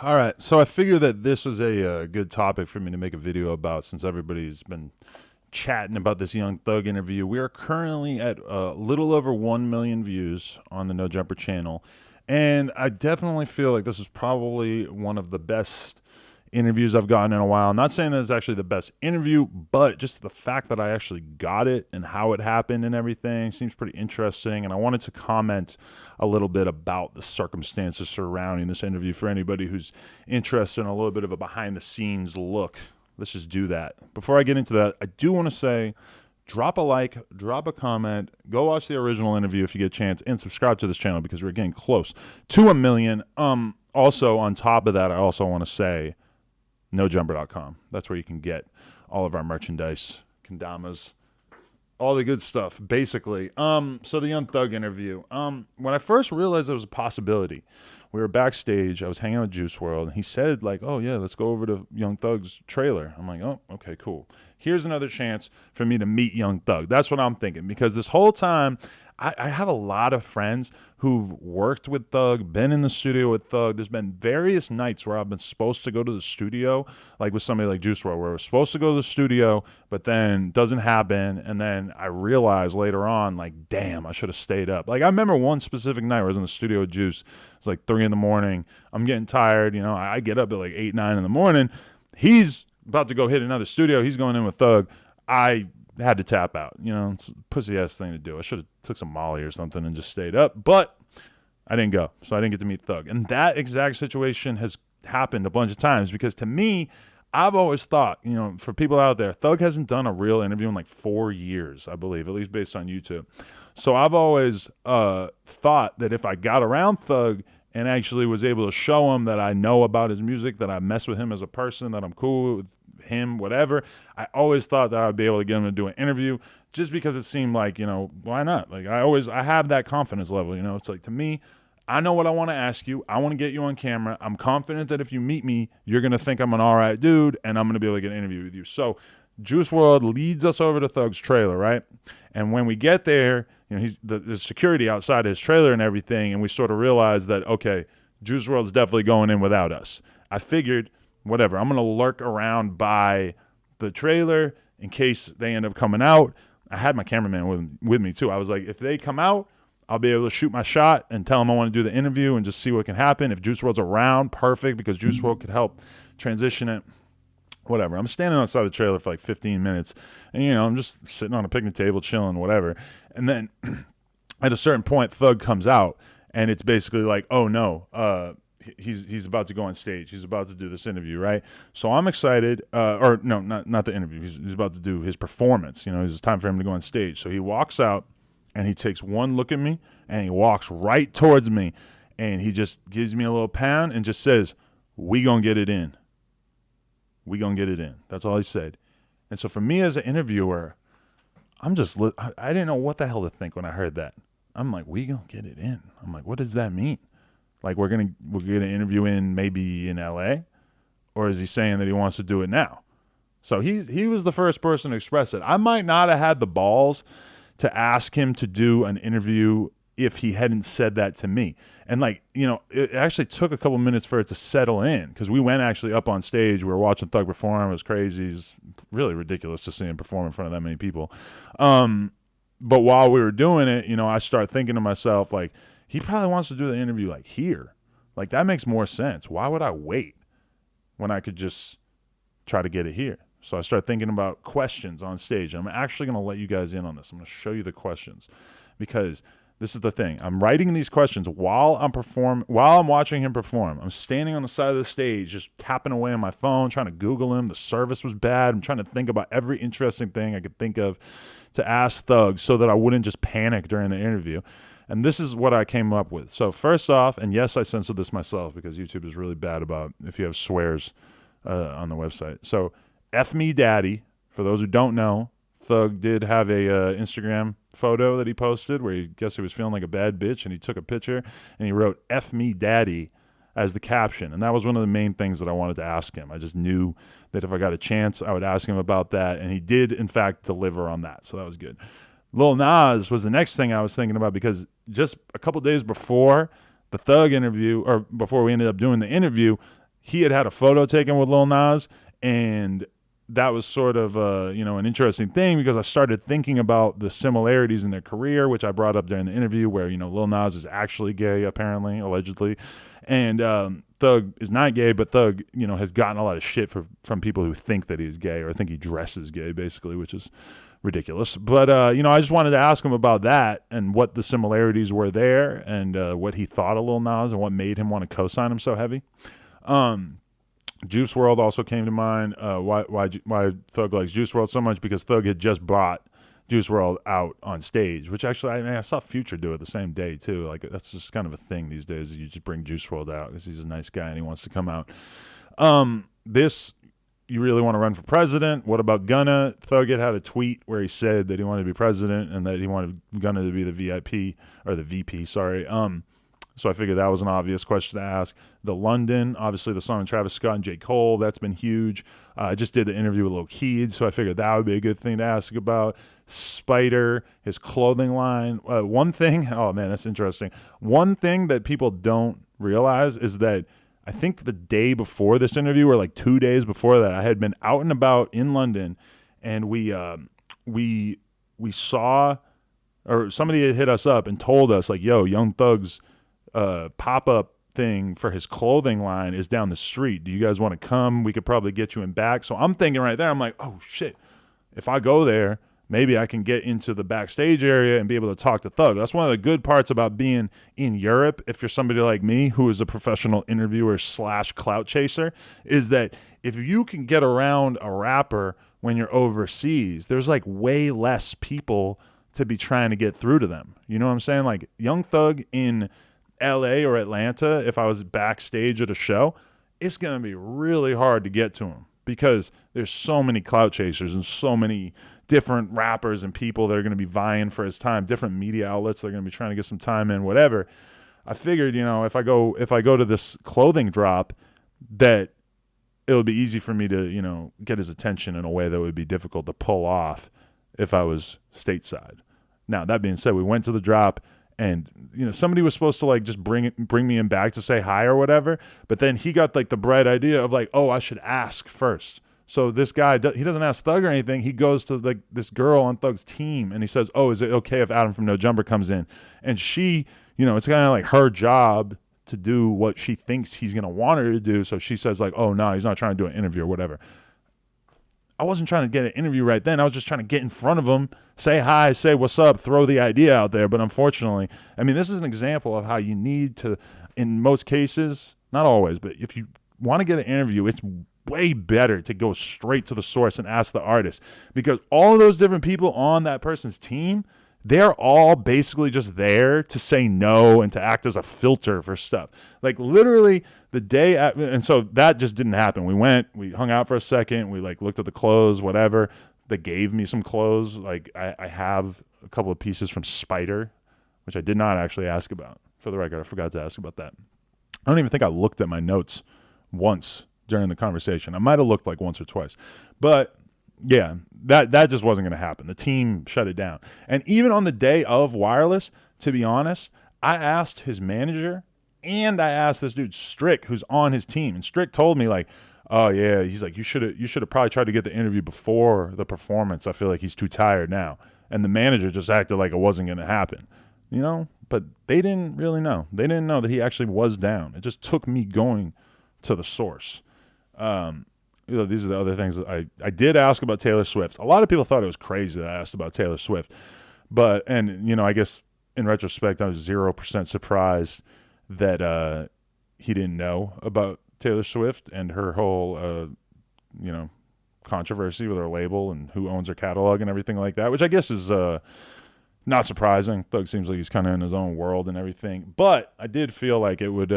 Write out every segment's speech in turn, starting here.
All right, so I figured that this was a good topic for me to make a video about since everybody's been chatting about this Young Thug interview. We are currently at a little over 1 million views on the No Jumper channel, and I definitely feel like this is probably one of the best interviews I've gotten in a while. I'm not saying that it's actually the best interview, but just the fact that I actually got it and how it happened and everything seems pretty interesting. And I wanted to comment a little bit about the circumstances surrounding this interview for anybody who's interested in a little bit of a behind the scenes look. Let's just do that. Before I get into that, I do want to say drop a like, drop a comment, go watch the original interview if you get a chance, and subscribe to this channel because we're getting close to a million. Also, on top of that, I also want to say nojumper.com. That's where you can get all of our merchandise, kendamas, all the good stuff, basically. So the Young Thug interview. When I first realized it was a possibility, we were backstage. I was hanging out with Juice World, and he said, like, oh, yeah, let's go over to Young Thug's trailer. I'm like, oh, okay, cool. Here's another chance for me to meet Young Thug. That's what I'm thinking, because this whole time, I have a lot of friends who've worked with Thug, been in the studio with Thug. There's been various nights where I've been supposed to go to the studio, like with somebody like Juice WRLD, where I was supposed to go to the studio, but then doesn't happen. And then I realized later on, like, damn, I should have stayed up. Like, I remember one specific night where I was in the studio with Juice. It's like 3 in the morning. I'm getting tired. You know, I get up at like 8, 9 in the morning. He's about to go hit another studio. He's going in with Thug. I had to tap out. You know, it's a pussy ass thing to do. I should have took some Molly or something and just stayed up, but I didn't go, so I didn't get to meet Thug. And that exact situation has happened a bunch of times because to me, I've always thought, you know, for people out there, Thug hasn't done a real interview in like 4 years, I believe, at least based on YouTube. So I've always thought that if I got around Thug and actually was able to show him that I know about his music, that I mess with him as a person, that I'm cool with him, whatever, I always thought that I'd be able to get him to do an interview just because it seemed like, you know, why not? Like I have that confidence level, you know. It's like, to me, I know what I want to ask you. I want to get you on camera. I'm confident that if you meet me, you're going to think I'm an all right dude and I'm going to be able to get an interview with you. So Juice WRLD leads us over to Thug's trailer, right? And when we get there, you know, there's security outside his trailer and everything, and we sort of realize that, okay, Juice WRLD's definitely going in without us. I figured, whatever, I'm going to lurk around by the trailer in case they end up coming out. I had my cameraman with me too. I was like, if they come out, I'll be able to shoot my shot and tell them I want to do the interview and just see what can happen. If Juice WRLD's around, perfect, because Juice WRLD could help transition it. Whatever. I'm standing outside the trailer for like 15 minutes, and, you know, I'm just sitting on a picnic table chilling, whatever. And then at a certain point, Thug comes out, and it's basically like, oh, no, he's about to go on stage. He's about to do this interview, right? So I'm excited. Or no, not the interview. He's about to do his performance. You know, it's time for him to go on stage. So he walks out, and he takes one look at me, and he walks right towards me, and he just gives me a little pound and just says, "We gonna get it in. We gonna get it in." That's all he said. And so for me as an interviewer, I didn't know what the hell to think when I heard that. I'm like, "We gonna get it in." I'm like, what does that mean? Like we're gonna interview in maybe in LA, or is he saying that he wants to do it now? So he was the first person to express it. I might not have had the balls to ask him to do an interview if he hadn't said that to me. And, like, you know, it actually took a couple minutes for it to settle in, because we went actually up on stage. We were watching Thug perform. It was crazy. It was really ridiculous to see him perform in front of that many people. But while we were doing it, you know, I started thinking to myself, like, he probably wants to do the interview, like, here. Like, that makes more sense. Why would I wait when I could just try to get it here? So I started thinking about questions on stage. I'm actually going to let you guys in on this. I'm going to show you the questions, because this is the thing. I'm writing these questions while I'm watching him perform. I'm standing on the side of the stage, just tapping away on my phone, trying to Google him. The service was bad. I'm trying to think about every interesting thing I could think of to ask Thug so that I wouldn't just panic during the interview. And this is what I came up with. So first off, and yes, I censored this myself because YouTube is really bad about if you have swears on the website. So F me daddy, for those who don't know, Thug did have a Instagram photo that he posted where he was feeling like a bad bitch, and he took a picture and he wrote F me daddy as the caption. And that was one of the main things that I wanted to ask him. I just knew that if I got a chance, I would ask him about that. And he did, in fact, deliver on that. So that was good. Lil Nas was the next thing I was thinking about, because just a couple days before the Thug interview, or before we ended up doing the interview, he had a photo taken with Lil Nas, and that was sort of an interesting thing because I started thinking about the similarities in their career, which I brought up during the interview, where Lil Nas is actually gay, apparently, allegedly, and Thug is not gay, but Thug has gotten a lot of shit from people who think that he's gay or think he dresses gay, basically, which is ridiculous. But I just wanted to ask him about that and what the similarities were there, and what he thought of Lil Nas and what made him want to co-sign him so heavy. Juice WRLD also came to mind. Why Thug likes Juice WRLD so much? Because Thug had just brought Juice WRLD out on stage, which actually I saw Future do it the same day too. Like that's just kind of a thing these days. You just bring Juice WRLD out because he's a nice guy and he wants to come out. You really want to run for president? What about Gunna? Thug had a tweet where he said that he wanted to be president and that he wanted Gunna to be the VIP or the VP. Sorry. So I figured that was an obvious question to ask. The London, obviously the song with Travis Scott and J. Cole, that's been huge. I just did the interview with Lil Keed, so I figured that would be a good thing to ask about. Spider, his clothing line. One thing, oh man, that's interesting. One thing that people don't realize is that I think the day before this interview, or like 2 days before that, I had been out and about in London, and we saw, or somebody had hit us up and told us like, yo, Young Thug's pop-up thing for his clothing line is down the street. Do you guys want to come? We could probably get you in back. So I'm thinking right there, I'm like, oh shit, if I go there, maybe I can get into the backstage area and be able to talk to Thug. That's one of the good parts about being in Europe, if you're somebody like me who is a professional interviewer / clout chaser, is that if you can get around a rapper when you're overseas, there's like way less people to be trying to get through to them. You know what I'm saying? Like Young Thug in LA or Atlanta, if I was backstage at a show, it's going to be really hard to get to him because there's so many clout chasers and so many different rappers and people that are going to be vying for his time, different media outlets that are going to be trying to get some time in, whatever. I figured, if I go to this clothing drop, that it would be easy for me to, get his attention in a way that would be difficult to pull off if I was stateside. Now, that being said, we went to the drop, and somebody was supposed to like just bring me in back to say hi or whatever, but then he got like the bright idea of like, oh, I should ask first. So this guy, he doesn't ask Thug or anything. He goes to like this girl on Thug's team and he says, oh, is it okay if Adam from No Jumper comes in? And she, it's kind of like her job to do what she thinks he's going to want her to do. So she says like, oh no, he's not trying to do an interview or whatever. I wasn't trying to get an interview right then. I was just trying to get in front of him, say hi, say what's up, throw the idea out there. But unfortunately, this is an example of how you need to, in most cases, not always, but if you want to get an interview, it's way better to go straight to the source and ask the artist, because all of those different people on that person's team, they're all basically just there to say no and to act as a filter for stuff. Like literally the day and so that just didn't happen. We hung out for a second. We like looked at the clothes, whatever. They gave me some clothes. Like I have a couple of pieces from Spider, which I did not actually ask about. For the record, I forgot to ask about that. I don't even think I looked at my notes once during the conversation. I might have looked like once or twice, but yeah, that just wasn't going to happen. The team shut it down. And even on the day of Wireless, to be honest, I asked his manager and I asked this dude Strick, who's on his team, and Strick told me like, oh yeah, he's like, you should have probably tried to get the interview before the performance. I feel like he's too tired now. And the manager just acted like it wasn't going to happen, but they didn't really know. They didn't know that he actually was down. It just took me going to the source. These are the other things that I did ask about Taylor Swift. A lot of people thought it was crazy that I asked about Taylor Swift. And I guess in retrospect, I was 0% surprised that he didn't know about Taylor Swift and her whole, controversy with her label and who owns her catalog and everything like that, which I guess is not surprising. Thug seems like he's kind of in his own world and everything. But I did feel like it would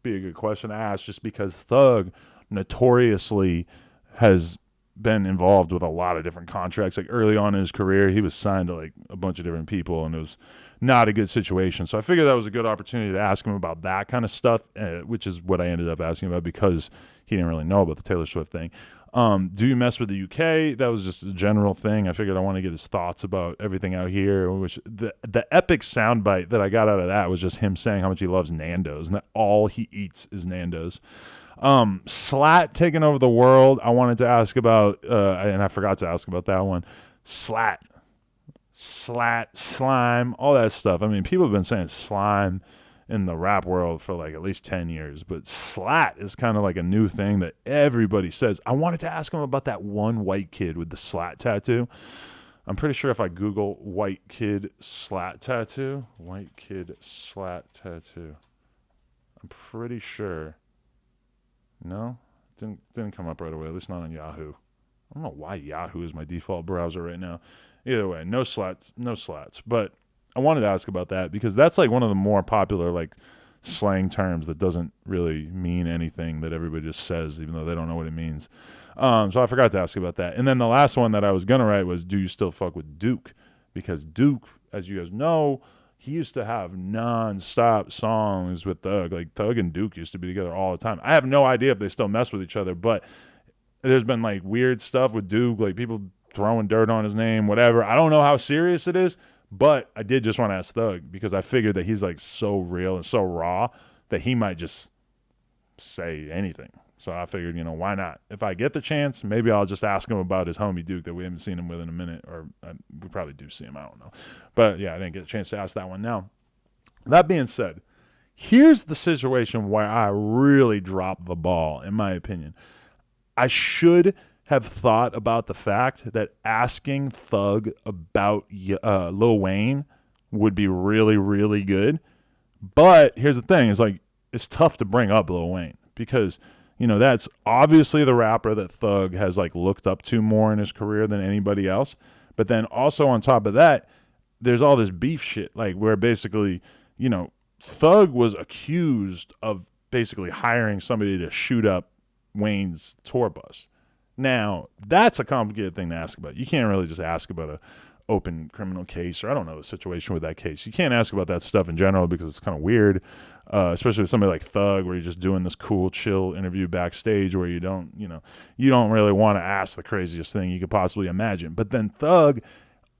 be a good question to ask, just because Thug notoriously has been involved with a lot of different contracts. Like early on in his career, he was signed to like a bunch of different people, and it was not a good situation. So I figured that was a good opportunity to ask him about that kind of stuff, which is what I ended up asking about because he didn't really know about the Taylor Swift thing. Do you mess with the UK? That was just a general thing. I figured I want to get his thoughts about everything out here. Which the epic soundbite that I got out of that was just him saying how much he loves Nando's and that all he eats is Nando's. Slat taking over the world. I wanted to ask about, and I forgot to ask about that one. Slat, slime, all that stuff. I mean, people have been saying slime in the rap world for like at least 10 years, but slat is kind of like a new thing that everybody says. I wanted to ask him about that one white kid with the slat tattoo. I'm pretty sure if I Google white kid slat tattoo, I'm pretty sure. No, didn't come up right away, at least not on Yahoo. I don't know why Yahoo is my default browser right now. Either way, no slats. But I wanted to ask about that because that's like one of the more popular like slang terms that doesn't really mean anything, that everybody just says even though they don't know what it means. So I forgot to ask about that. And then the last one that I was going to write was, do you still fuck with Duke? Because Duke, as you guys know, he used to have non-stop songs with Thug. Like Thug and Duke used to be together all the time. I have no idea if they still mess with each other, but there's been like weird stuff with Duke, like people throwing dirt on his name, whatever. I don't know how serious it is, but I did just want to ask Thug because I figured that he's like so real and so raw that he might just say anything. So I figured, why not? If I get the chance, maybe I'll just ask him about his homie Duke that we haven't seen him with in a minute, or we probably do see him. I don't know. But yeah, I didn't get a chance to ask that one. Now, that being said, here's the situation where I really dropped the ball, in my opinion. I should have thought about the fact that asking Thug about Lil Wayne would be really, really good. But here's the thing. It's tough to bring up Lil Wayne because, that's obviously the rapper that Thug has like looked up to more in his career than anybody else. But then also on top of that, there's all this beef shit, like where basically, Thug was accused of basically hiring somebody to shoot up Wayne's tour bus. Now, that's a complicated thing to ask about. You can't really just ask about a open criminal case, or I don't know the situation with that case. You can't ask about that stuff in general because it's kind of weird, especially with somebody like Thug, where you're just doing this cool, chill interview backstage where you don't really want to ask the craziest thing you could possibly imagine. But then Thug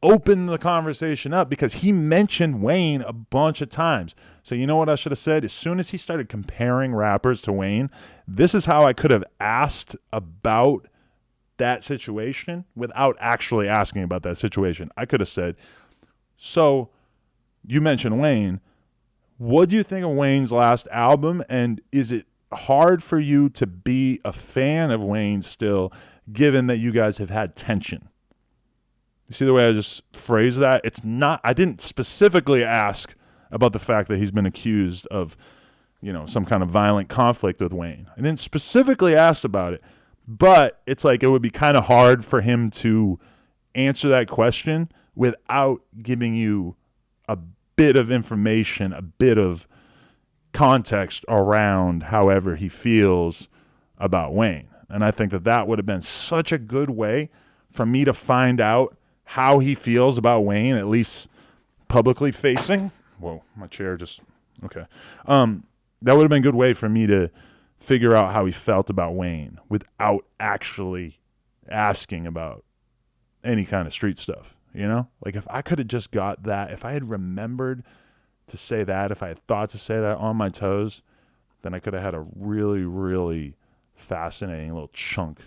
opened the conversation up because he mentioned Wayne a bunch of times. So you know what I should have said? As soon as he started comparing rappers to Wayne, this is how I could have asked about that situation without actually asking about that situation. I could have said, so you mentioned Wayne. What do you think of Wayne's last album? And is it hard for you to be a fan of Wayne still, given that you guys have had tension? You see the way I just phrased that? It's not, I didn't specifically ask about the fact that he's been accused of, some kind of violent conflict with Wayne. I didn't specifically ask about it. But it's like it would be kind of hard for him to answer that question without giving you a bit of information, a bit of context around however he feels about Wayne. And I think that would have been such a good way for me to find out how he feels about Wayne, at least publicly facing. Whoa, my chair just, okay. That would have been a good way for me to figure out how he felt about Wayne without actually asking about any kind of street stuff, Like if I could have just got that, if I had remembered to say that, if I had thought to say that on my toes, then I could have had a really, really fascinating little chunk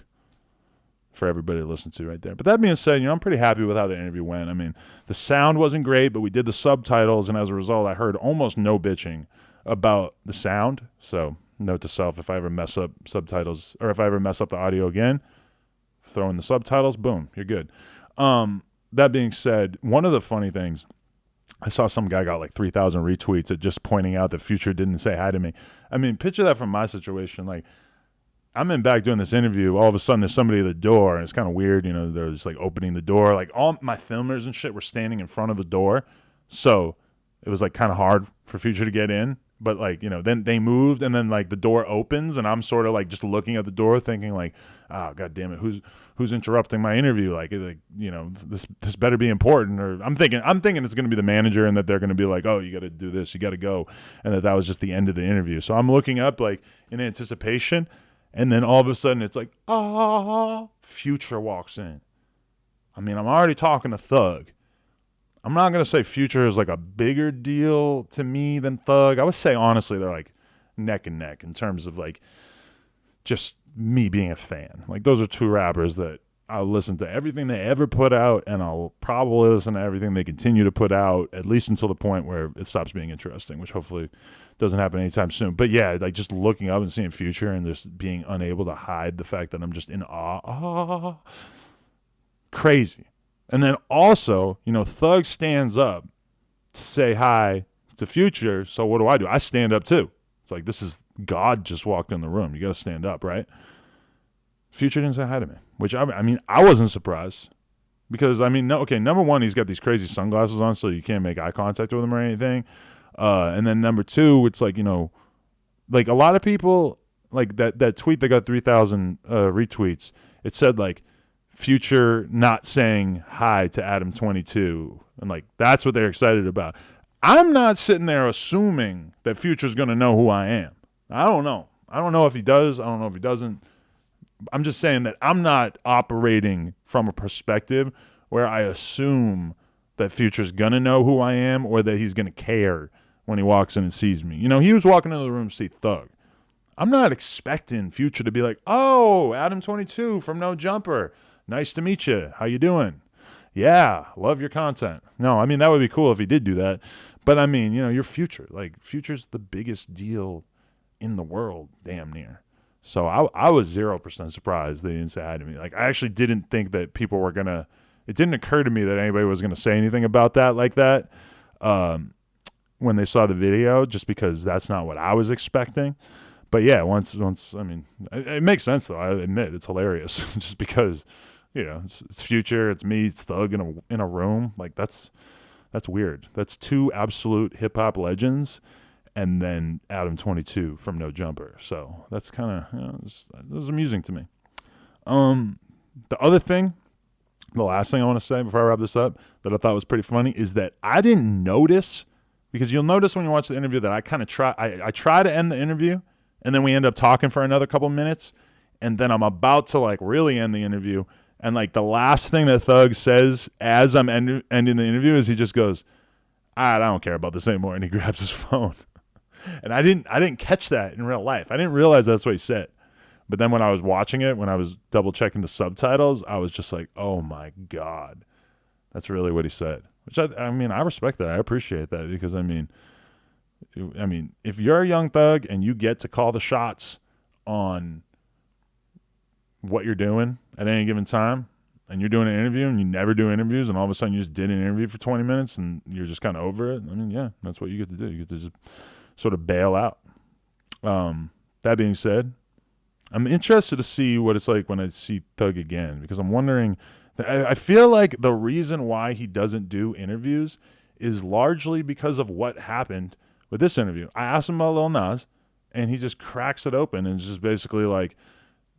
for everybody to listen to right there. But that being said, I'm pretty happy with how the interview went. I mean, the sound wasn't great, but we did the subtitles, and as a result, I heard almost no bitching about the sound. So note to self, if I ever mess up subtitles or if I ever mess up the audio again, throw in the subtitles, boom, you're good. That being said, one of the funny things, I saw some guy got like 3,000 retweets at just pointing out that Future didn't say hi to me. I mean, picture that from my situation. Like, I'm in back doing this interview. All of a sudden, there's somebody at the door, and it's kind of weird. They're just like opening the door. Like, all my filmers and shit were standing in front of the door. So it was like kind of hard for Future to get in. but like, then they moved, and then like the door opens, and I'm sort of like just looking at the door thinking like, oh god damn it, who's interrupting my interview, like this better be important. Or I'm thinking it's going to be the manager, and that they're going to be like, oh, you got to do this, you got to go, and that was just the end of the interview. So I'm looking up like in anticipation, and then all of a sudden it's like, Future walks in. I mean, I'm already talking to Thug. I'm not going to say Future is like a bigger deal to me than Thug. I would say, honestly, they're like neck and neck in terms of like just me being a fan. Like, those are two rappers that I'll listen to everything they ever put out, and I'll probably listen to everything they continue to put out, at least until the point where it stops being interesting, which hopefully doesn't happen anytime soon. But yeah, like just looking up and seeing Future and just being unable to hide the fact that I'm just in awe. Crazy. And then also, Thug stands up to say hi to Future. So what do? I stand up too. It's like, this is God just walked in the room. You got to stand up, right? Future didn't say hi to me, which I mean, I wasn't surprised because number one, he's got these crazy sunglasses on, so you can't make eye contact with him or anything. And then number two, it's like, like a lot of people, like that tweet that got 3,000 retweets. It said like, Future not saying hi to Adam 22, and like that's what they're excited about. I'm not sitting there assuming that Future's going to know who I am. I don't know if he does. I don't know if he doesn't. I'm just saying that I'm not operating from a perspective where I assume that Future's going to know who I am, or that he's going to care when he walks in and sees me. He was walking into the room to see Thug. I'm not expecting Future to be like, oh, Adam 22 from No Jumper. Nice to meet you. How you doing? Yeah, love your content. No, I mean, that would be cool if he did do that. But I mean, you're Future. Like, Future's the biggest deal in the world, damn near. So I was 0% surprised they didn't say hi to me. Like, I actually didn't think that people were going to, it didn't occur to me that anybody was going to say anything about that like that when they saw the video, just because that's not what I was expecting. But yeah, once I mean, it makes sense though. I admit it's hilarious, just because it's Future, it's me, it's Thug in a room. Like that's weird. That's two absolute hip hop legends, and then Adam 22 from No Jumper. So that's kind of it was amusing to me. The other thing, the last thing I want to say before I wrap this up, that I thought was pretty funny is that I didn't notice, because you'll notice when you watch the interview that I kind of I try to end the interview. And then we end up talking for another couple minutes, and then I'm about to like really end the interview, and like the last thing that Thug says as I'm ending the interview is he just goes, I don't care about this anymore, and he grabs his phone. And I didn't catch that in real life. I didn't realize that's what he said. But then when I was watching it, when I was double checking the subtitles, I was just like, oh my God, that's really what he said. Which I mean, I respect that. I appreciate that, because I mean, if you're a Young Thug and you get to call the shots on what you're doing at any given time, and you're doing an interview and you never do interviews, and all of a sudden you just did an interview for 20 minutes and you're just kind of over it, I mean, yeah, that's what you get to do. You get to just sort of bail out. That being said, I'm interested to see what it's like when I see Thug again, because I'm wondering, I feel like the reason why he doesn't do interviews is largely because of what happened with this interview. I asked him about Lil Nas, and he just cracks it open and just basically like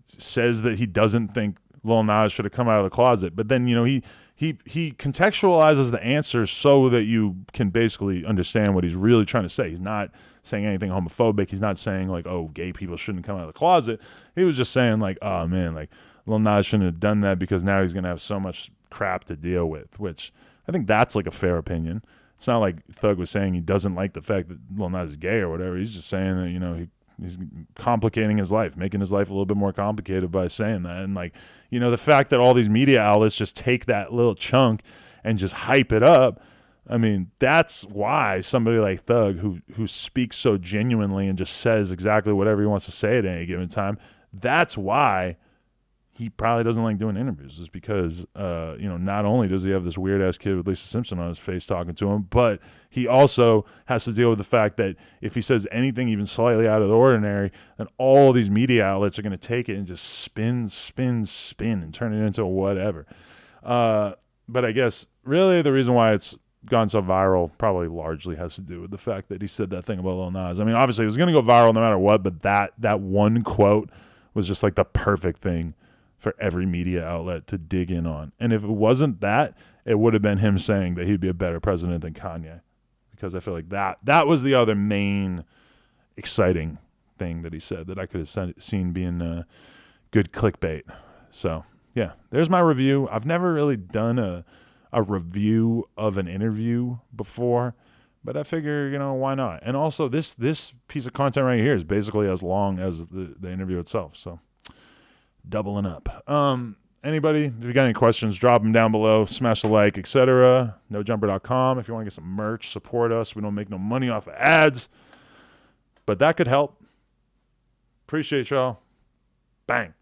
says that he doesn't think Lil Nas should have come out of the closet. But then, he contextualizes the answer so that you can basically understand what he's really trying to say. He's not saying anything homophobic. He's not saying like, oh, gay people shouldn't come out of the closet. He was just saying like, oh man, like Lil Nas shouldn't have done that because now he's going to have so much crap to deal with, which I think that's like a fair opinion. It's not like Thug was saying he doesn't like the fact that Lil Nas is gay or whatever. He's just saying that, he's complicating his life, making his life a little bit more complicated by saying that. And like, the fact that all these media outlets just take that little chunk and just hype it up. I mean, that's why somebody like Thug, who speaks so genuinely and just says exactly whatever he wants to say at any given time, that's why he probably doesn't like doing interviews, is because, not only does he have this weird-ass kid with Lisa Simpson on his face talking to him, but he also has to deal with the fact that if he says anything even slightly out of the ordinary, then all these media outlets are going to take it and just spin, and turn it into whatever. But I guess really the reason why it's gone so viral probably largely has to do with the fact that he said that thing about Lil Nas. I mean, obviously it was going to go viral no matter what, but that one quote was just like the perfect thing for every media outlet to dig in on. And if it wasn't that, it would have been him saying that he'd be a better president than Kanye, because I feel like that was the other main exciting thing that he said that I could have seen being good clickbait. So yeah, there's my review. I've never really done a review of an interview before, but I figure, why not? And also this piece of content right here is basically as long as the interview itself. So doubling up. Anybody, if you got any questions, drop them down below, smash the like, etc. NoJumper.com if you want to get some merch, support us. We don't make no money off of ads, but that could help. Appreciate y'all. Bang.